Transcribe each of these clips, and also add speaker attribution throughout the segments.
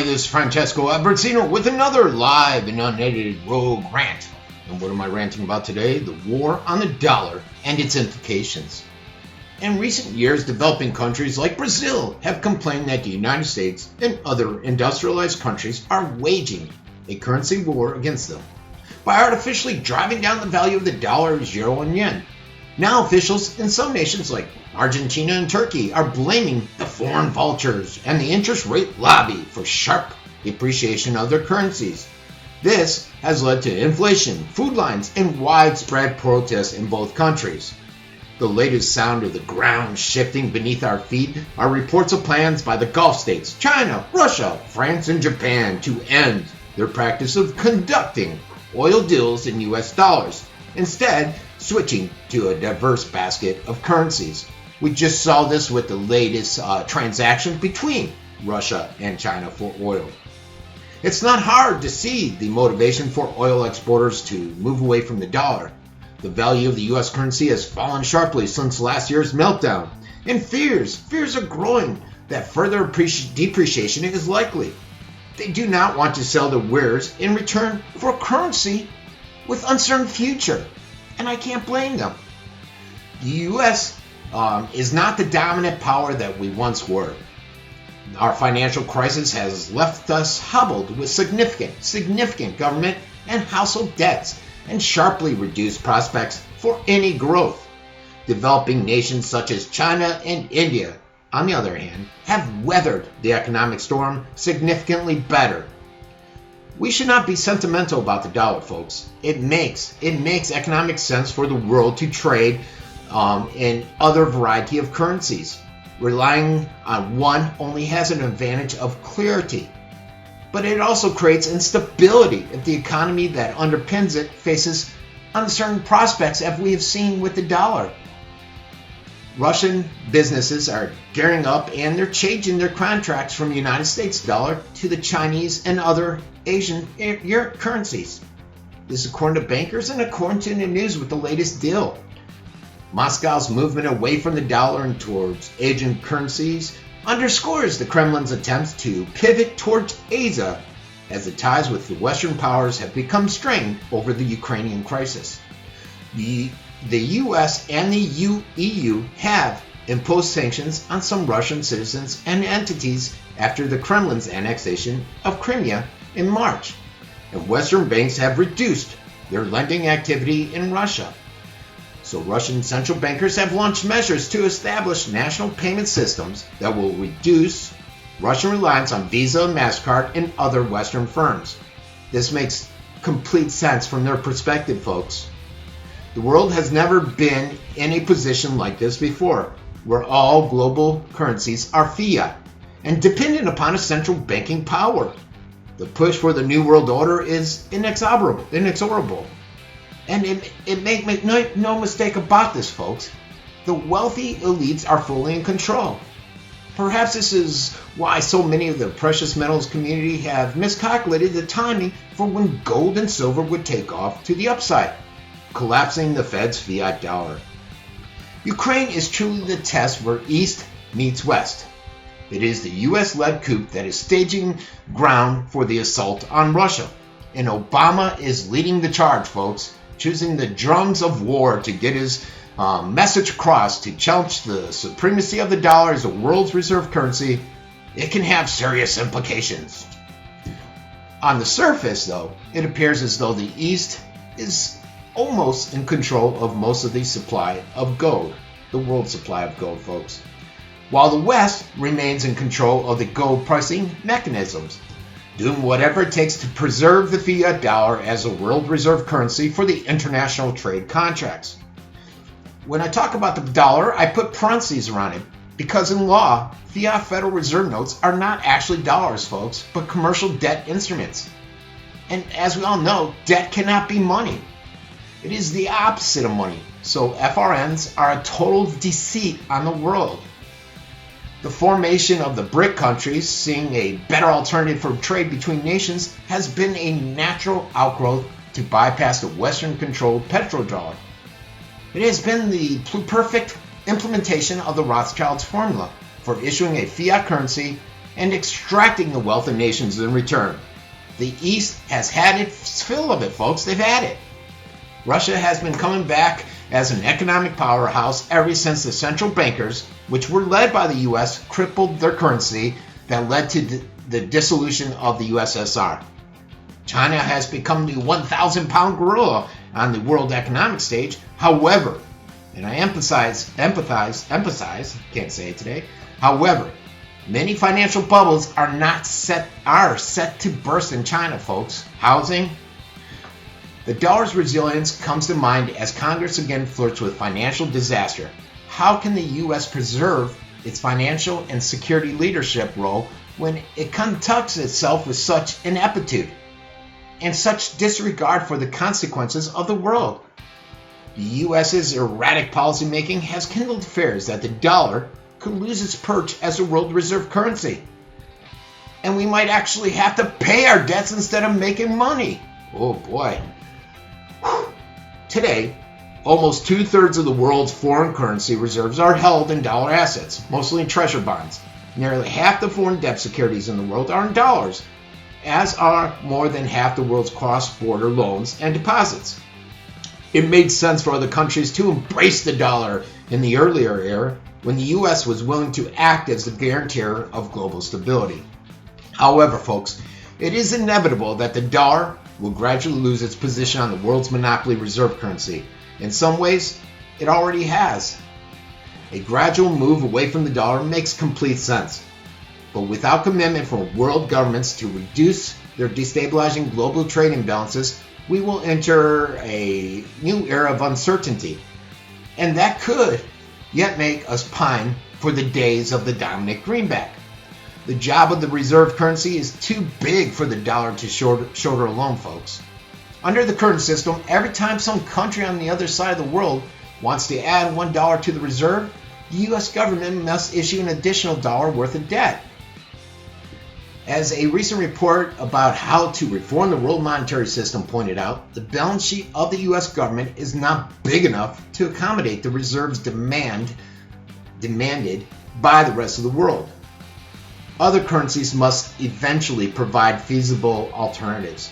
Speaker 1: everybody, this is Francesco Abbruzzino with another live and unedited rogue rant. And what am I ranting about today? The war on the dollar and its implications. In recent years, developing countries like Brazil have complained that the United States and other industrialized countries are waging a currency war against them by artificially driving down the value of the dollar, euro, and yen. Now officials in some nations like Argentina and Turkey are blaming the foreign vultures and the interest rate lobby for sharp depreciation of their currencies. This has led to inflation, food lines, and widespread protests in both countries. The latest sound of the ground shifting beneath our feet are reports of plans by the Gulf states, China, Russia, France, and Japan to end their practice of conducting oil deals in US dollars, instead switching to a diverse basket of currencies. We just saw this with the latest transaction between Russia and China for oil. It's not hard to see the motivation for oil exporters to move away from the dollar. The value of the US currency has fallen sharply since last year's meltdown, and fears are growing that further depreciation is likely. They do not want to sell their wares in return for currency with uncertain future, and I can't blame them. The US is not the dominant power that we once were. Our financial crisis has left us hobbled with significant government and household debts and sharply reduced prospects for any growth. Developing nations such as China and India, on the other hand, have weathered the economic storm significantly better. We should not be sentimental about the dollar, folks. It makes economic sense for the world to trade in other variety of currencies. Relying on one only has an advantage of clarity, but it also creates instability if the economy that underpins it faces uncertain prospects, as we have seen with the dollar. Russian businesses are gearing up and they're changing their contracts from United States dollar to the Chinese and other Asian currencies. This is according to bankers and according to the news with the latest deal. Moscow's movement away from the dollar and towards Asian currencies underscores the Kremlin's attempts to pivot towards Asia as the ties with the Western powers have become strained over the Ukrainian crisis. The US and the EU have imposed sanctions on some Russian citizens and entities after the Kremlin's annexation of Crimea in March, and Western banks have reduced their lending activity in Russia. So Russian central bankers have launched measures to establish national payment systems that will reduce Russian reliance on Visa, MasterCard, and other Western firms. This makes complete sense from their perspective, folks. The world has never been in a position like this before, where all global currencies are fiat and dependent upon a central banking power. The push for the New World Order is inexorable. And make no mistake about this, folks. The wealthy elites are fully in control. Perhaps this is why so many of the precious metals community have miscalculated the timing for when gold and silver would take off to the upside, collapsing the Fed's fiat dollar. Ukraine is truly the test where East meets West. It is the US-led coup that is staging ground for the assault on Russia. And Obama is leading the charge, folks, choosing the drums of war to get his message across to challenge the supremacy of the dollar as the world's reserve currency. It can have serious implications. On the surface, though, it appears as though the East is almost in control of most of the supply of gold, the world supply of gold, folks, while the West remains in control of the gold pricing mechanisms, doing whatever it takes to preserve the fiat dollar as a world reserve currency for the international trade contracts. When I talk about the dollar, I put parentheses around it, because in law, fiat Federal Reserve notes are not actually dollars, folks, but commercial debt instruments. And as we all know, debt cannot be money. It is the opposite of money, so FRNs are a total deceit on the world. The formation of the BRIC countries, seeing a better alternative for trade between nations, has been a natural outgrowth to bypass the Western-controlled petrodollar. It has been the perfect implementation of the Rothschilds' formula for issuing a fiat currency and extracting the wealth of nations in return. The East has had its fill of it, folks. They've had it. Russia has been coming back as an economic powerhouse ever since the central bankers, which were led by the U.S., crippled their currency that led to the dissolution of the USSR. China has become the 1,000-pound gorilla on the world economic stage. However, and I emphasize, can't say it today. However, many financial bubbles are set to burst in China, folks. Housing. The dollar's resilience comes to mind as Congress again flirts with financial disaster. How can the U.S. preserve its financial and security leadership role when it conducts itself with such ineptitude and such disregard for the consequences of the world? The U.S.'s erratic policymaking has kindled fears that the dollar could lose its perch as a world reserve currency. And we might actually have to pay our debts instead of making money. Oh boy. Today, almost 2/3 of the world's foreign currency reserves are held in dollar assets, mostly in treasury bonds. Nearly half the foreign debt securities in the world are in dollars, as are more than half the world's cross-border loans and deposits. It made sense for other countries to embrace the dollar in the earlier era when the U.S. was willing to act as the guarantor of global stability. However, folks, it is inevitable that the dollar will gradually lose its position on the world's monopoly reserve currency. In some ways, it already has. A gradual move away from the dollar makes complete sense. But without commitment from world governments to reduce their destabilizing global trade imbalances, we will enter a new era of uncertainty. And that could yet make us pine for the days of the dominant greenback. The job of the reserve currency is too big for the dollar to shoulder alone, folks. Under the current system, every time some country on the other side of the world wants to add $1 to the reserve, the U.S. government must issue an additional dollar worth of debt. As a recent report about how to reform the world monetary system pointed out, the balance sheet of the U.S. government is not big enough to accommodate the reserves demanded by the rest of the world. Other currencies must eventually provide feasible alternatives.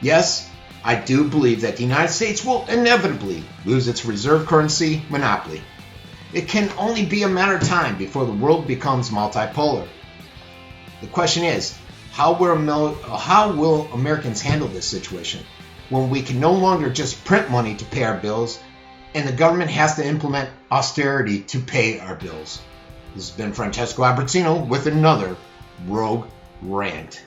Speaker 1: Yes, I do believe that the United States will inevitably lose its reserve currency monopoly. It can only be a matter of time before the world becomes multipolar. The question is, how will Americans handle this situation when we can no longer just print money to pay our bills and the government has to implement austerity to pay our bills? This has been Francesco Abbruzzino with another Rogue Rant.